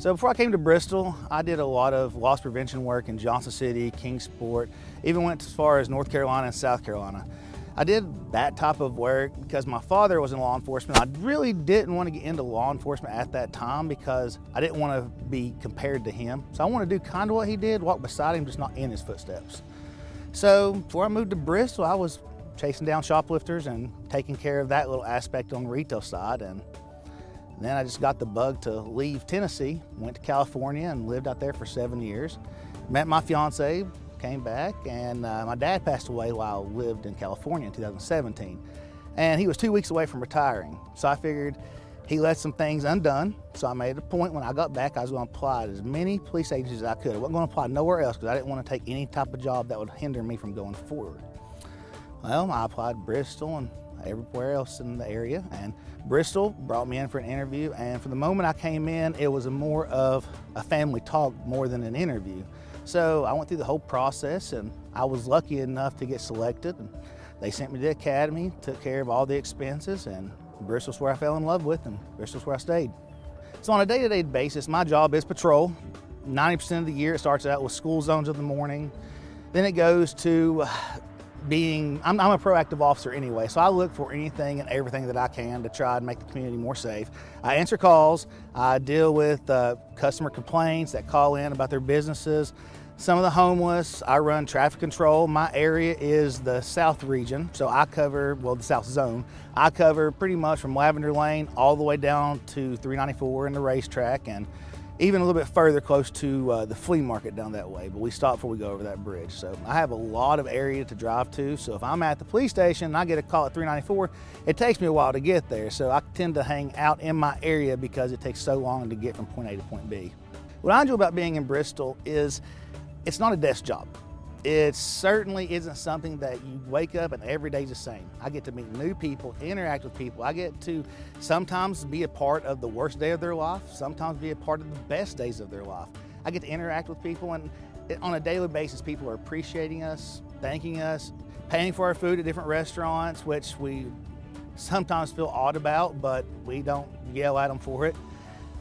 So before I came to Bristol, I did a lot of loss prevention work in Johnson City, Kingsport, even went as far as North Carolina and South Carolina. I did that type of work because my father was in law enforcement. I really didn't want to get into law enforcement at that time because I didn't want to be compared to him. So I want to do kind of what he did, walk beside him, just not in his footsteps. So before I moved to Bristol, I was chasing down shoplifters and taking care of that little aspect on the retail side. And then I just got the bug to leave Tennessee, went to California and lived out there for 7 years. Met my fiance, came back, and my dad passed away while I lived in California in 2017. And he was 2 weeks away from retiring. So I figured he left some things undone. So I made a point when I got back, I was going to apply to as many police agencies as I could. I wasn't going to apply nowhere else because I didn't want to take any type of job that would hinder me from going forward. Well, I applied to Bristol and everywhere else in the area, and Bristol brought me in for an interview, and from the moment I came in, it was more of a family talk more than an interview. So I went through the whole process, and I was lucky enough to get selected, and they sent me to the academy, took care of all the expenses, and Bristol's where I fell in love with, and Bristol's where I stayed. So on a day-to-day basis, my job is patrol. 90% of the year it starts out with school zones in the morning, then it goes to I'm a proactive officer anyway, so I look for anything and everything that I can to try and make the community more safe. I answer calls, I deal with customer complaints that call in about their businesses, some of the homeless. I run traffic control. My area is the South region, so I cover, well, the South zone. I cover pretty much from Lavender Lane all the way down to 394 and the racetrack, and even a little bit further close to the flea market down that way, but we stop before we go over that bridge. So I have a lot of area to drive to, so if I'm at the police station and I get a call at 394, it takes me a while to get there, so I tend to hang out in my area because it takes so long to get from point A to point B. What I enjoy about being in Bristol is it's not a desk job. It certainly isn't something that you wake up and every day's the same. I get to meet new people, interact with people. I get to sometimes be a part of the worst day of their life, sometimes be a part of the best days of their life. I get to interact with people, and on a daily basis, people are appreciating us, thanking us, paying for our food at different restaurants, which we sometimes feel odd about, but we don't yell at them for it.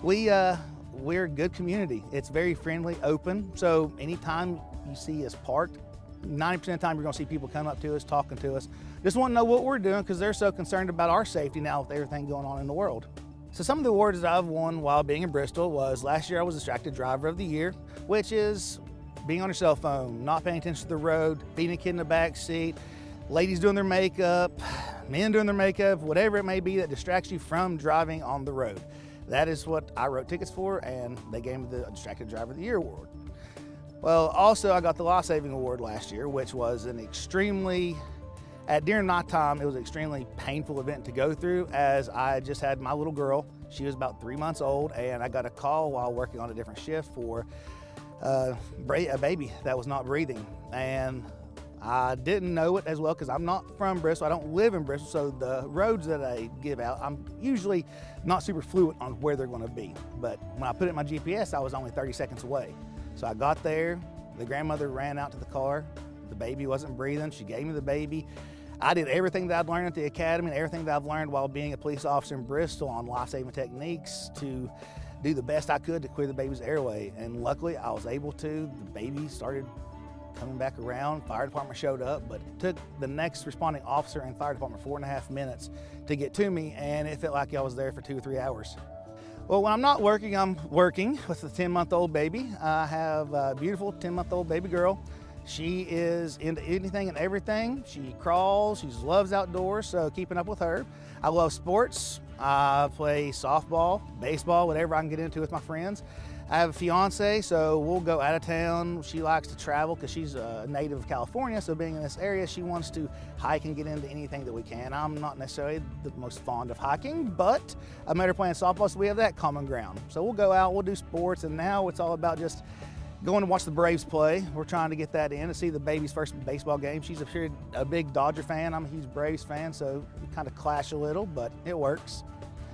We're a good community. It's very friendly, open, so anytime you see us parked, 90% of the time you're gonna see people come up to us, talking to us, just want to know what we're doing because they're so concerned about our safety now with everything going on in the world. So some of the awards that I've won while being in Bristol was last year I was Distracted Driver of the Year, which is being on your cell phone, not paying attention to the road, feeding a kid in the back seat, ladies doing their makeup, men doing their makeup, whatever it may be that distracts you from driving on the road. That is what I wrote tickets for, and they gave me the Distracted Driver of the Year award. Well, also I got the Life Saving Award last year, which was an during my time, it was an extremely painful event to go through, as I just had my little girl. She was about 3 months old, and I got a call while working on a different shift for a baby that was not breathing. And I didn't know it as well because I'm not from Bristol. I don't live in Bristol, so the roads that I give out, I'm usually not super fluent on where they're going to be. But when I put it in my GPS, I was only 30 seconds away. So I got there, the grandmother ran out to the car, the baby wasn't breathing, she gave me the baby. I did everything that I'd learned at the academy and everything that I've learned while being a police officer in Bristol on life-saving techniques to do the best I could to clear the baby's airway. And luckily I was able to. The baby started coming back around, fire department showed up, but it took the next responding officer and fire department 4.5 minutes to get to me, and it felt like I was there for 2 or 3 hours. Well, when I'm not working, I'm working with a 10-month-old baby. I have a beautiful 10-month-old baby girl. She is into anything and everything. She crawls, she loves outdoors, so keeping up with her. I love sports. I play softball, baseball, whatever I can get into with my friends. I have a fiance, so we'll go out of town. She likes to travel because she's a native of California, so being in this area, she wants to hike and get into anything that we can. I'm not necessarily the most fond of hiking, but I met her playing softball, so we have that common ground. So we'll go out, we'll do sports, and now it's all about just going to watch the Braves play. We're trying to get that in to see the baby's first baseball game. She's a big Dodger fan. I'm a huge Braves fan, so we kind of clash a little, but it works.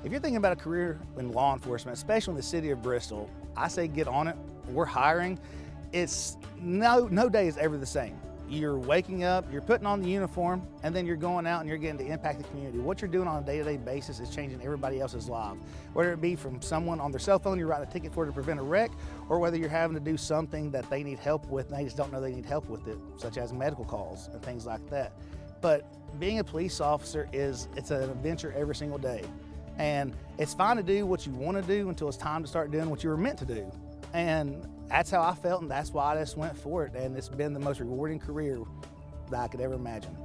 If you're thinking about a career in law enforcement, especially in the city of Bristol, I say get on it. We're hiring. It's no day is ever the same. You're waking up, you're putting on the uniform, and then you're going out and you're getting to impact the community. What you're doing on a day-to-day basis is changing everybody else's lives. Whether it be from someone on their cell phone you're writing a ticket for to prevent a wreck, or whether you're having to do something that they need help with and they just don't know they need help with it, such as medical calls and things like that. But being a police officer it's an adventure every single day. And it's fine to do what you want to do until it's time to start doing what you were meant to do. And that's how I felt, and that's why I just went for it. And it's been the most rewarding career that I could ever imagine.